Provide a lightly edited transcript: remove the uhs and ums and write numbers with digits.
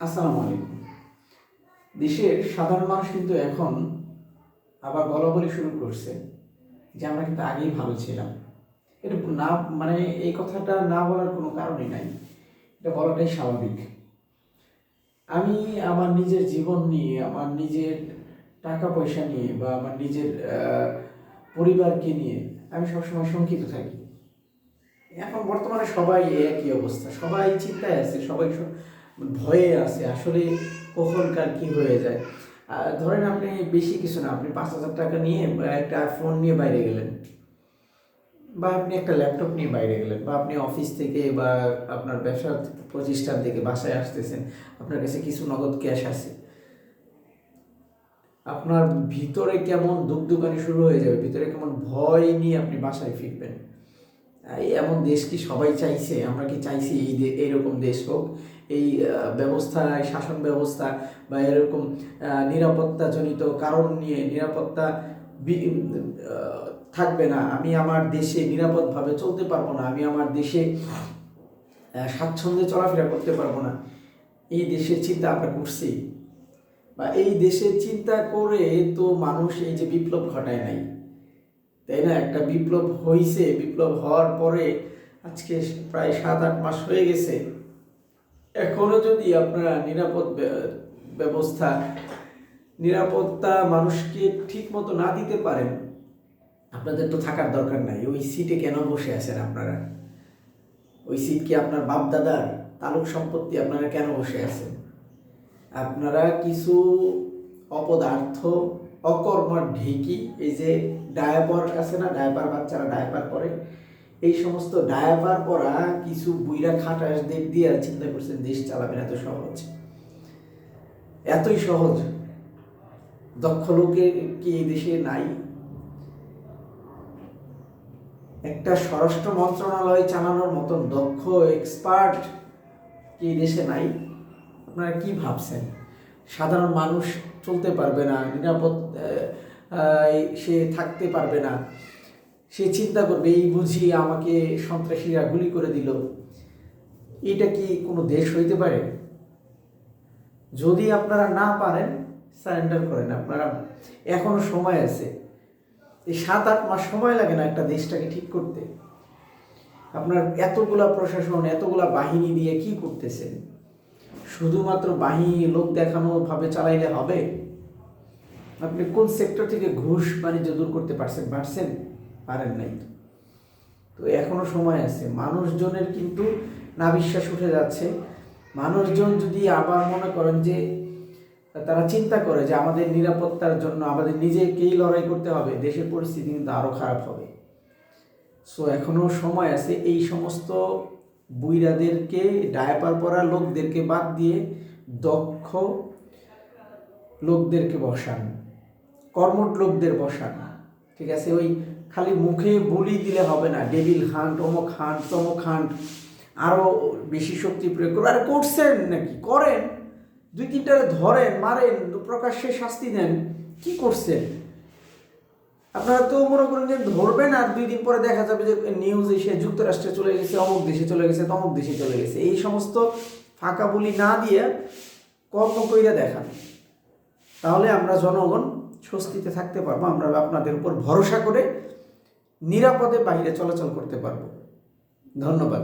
আসসালামু আলাইকুম। দেশের সাধারণ মানুষ কিন্তু এখন আবার বলা বলি শুরু করছে যে আমরা কিন্তু আগেই ভালো ছিলাম। এটা না, মানে এই কথাটা না বলার কোনো কারণই নাই, এটা বলাটাই স্বাভাবিক। আমি আমার নিজের জীবন নিয়ে, আমার নিজের টাকা পয়সা নিয়ে বা আমার নিজের পরিবারকে নিয়ে আমি সবসময় শঙ্কিত থাকি। এখন বর্তমানে সবাই একই অবস্থা, সবাই চিন্তায় আছে, সবাই ভয়ে আছে আসলে কখনকার কি হয়ে যায়। ধরেন আপনি বেশি কিছু না, আপনি 5,000 টাকা নিয়ে একটা ফোন নিয়ে বাইরে গেলেন, বা আপনি একটা ল্যাপটপ নিয়ে বাইরে গেলেন, বা আপনি অফিস থেকে বা আপনার ব্যবসা প্রতিষ্ঠান থেকে বাসায় আসতেছেন, আপনার কাছে কিছু নগদ ক্যাশ আছে, আপনার ভিতরে কেমন দুগদুগানি শুরু হয়ে যাবে, ভিতরে কেমন ভয় নিয়ে আপনি বাসায় ফিরবেন। এমন দেশ কি সবাই চাইছে? আমরা কি চাইছি এইরকম দেশ হোক? এই ব্যবস্থা, এই শাসন ব্যবস্থা বা এরকম নিরাপত্তাজনিত কারণ নিয়ে নিরাপত্তা থাকবে না, আমি আমার দেশে নিরাপদভাবে চলতে পারবো না, আমি আমার দেশে স্বাচ্ছন্দ্যে চলাফেরা করতে পারবো না, এই দেশের চিন্তা আমরা করছি? বা এই দেশের চিন্তা করে তো মানুষ এই যে বিপ্লব ঘটায় নাই, তাই না? একটা বিপ্লব হয়েছে, বিপ্লব হওয়ার পরে আজকে প্রায় 7-8 মাস হয়ে গেছে, এখনো যদি আপনারা ব্যবস্থা, নিরাপত্তা মানুষকে ঠিক মতো না দিতে পারেন, আপনাদের তো থাকার দরকার নাই। ওই সিটে কেন বসে আছেন আপনারা? ওই সিট কি আপনার বাপ দাদার তালুক সম্পত্তি? আপনারা কেন বসে আছেন? আপনারা কিছু অপদার্থ, অকর্মার ঢেকি, এই যে ডায়াপার আছে না, ডায়াপার, বাচ্চারা ডায়াপার পরে, এই সমস্ত ডায়াপার পরা কিছু বুইরা খাটাসদের দিয়ে চিন্তা করছেন দেশ চালাবেন এত সহজ? এতই সহজ? দক্ষ লোকে কি এই দেশে নাই? একটা স্বরাষ্ট্র মন্ত্রণালয় চালানোর মতন দক্ষ এক্সপার্ট কি এই দেশে নাই? আপনারা কি ভাবছেন সাধারণ মানুষ চলতে পারবে না, নিরাপদ সে থাকতে পারবে না? সে চিন্তা করবে এই বুঝি আমাকে সন্ত্রাসীরা গুলি করে দিল। এটা কি কোনো দেশ হইতে পারে? যদি আপনারা না পারেন, সারেন্ডার করেন। আপনারা এখনো সময় আছে, এই 7-8 মাস সময় লাগে না একটা দেশটাকে ঠিক করতে? আপনার এতগুলা প্রশাসন, এতগুলা বাহিনী দিয়ে কি করতেছেন? শুধুমাত্র বাহিনী লোক দেখানো ভাবে চালাইলে হবে? আপনি কোন সেক্টর থেকে ঘুষ বাণিজ্য দূর করতে পারছেন? পারেন নাই। তো এখনো সময় আছে। মানুষজনের কিন্তু না বিশ্বাস উঠে যাচ্ছে। মানুষজন যদি আবার মনে করেন যে, তারা চিন্তা করে যে আমাদের নিরাপত্তার জন্য আমাদের নিজেকেই লড়াই করতে হবে, দেশের পরিস্থিতি কিন্তু আরও খারাপ হবে। সো এখনও সময় আছে। এই সমস্ত বুইরাদেরকে, ডায়াপার পরা লোকদেরকে বাদ দিয়ে দক্ষ লোকদেরকে বসান, কর্মঠ লোকদের বসান। ঠিক আছে? ওই খালি মুখে বলি দিলে হবে না, ডেভিল হান্ট, অমুক হান্ট, তমুক হান্ট, আরও বেশি শক্তি প্রয়োগ করবেন। আর করছেন নাকি? করেন, 2-3টারে ধরেন, মারেন, প্রকাশ্যে শাস্তি দেন। কি করছেন আপনারা? তো মনে করেন যে ধরবেন আর 2 দিন পরে দেখা যাবে যে নিউজ এসে যুক্তরাষ্ট্রে চলে গেছে, অমুক দেশে চলে গেছে, তমুক দেশে চলে গেছে। এই সমস্ত ফাঁকা বলি না দিয়ে কর্ম কইরা দেখান, তাহলে আমরা জনগণ স্বস্তিতে থাকতে পারবো। আমরা আপনাদের উপর ভরসা করে নিরাপদে বাইরে চলাচল করতে পারবো। ধন্যবাদ।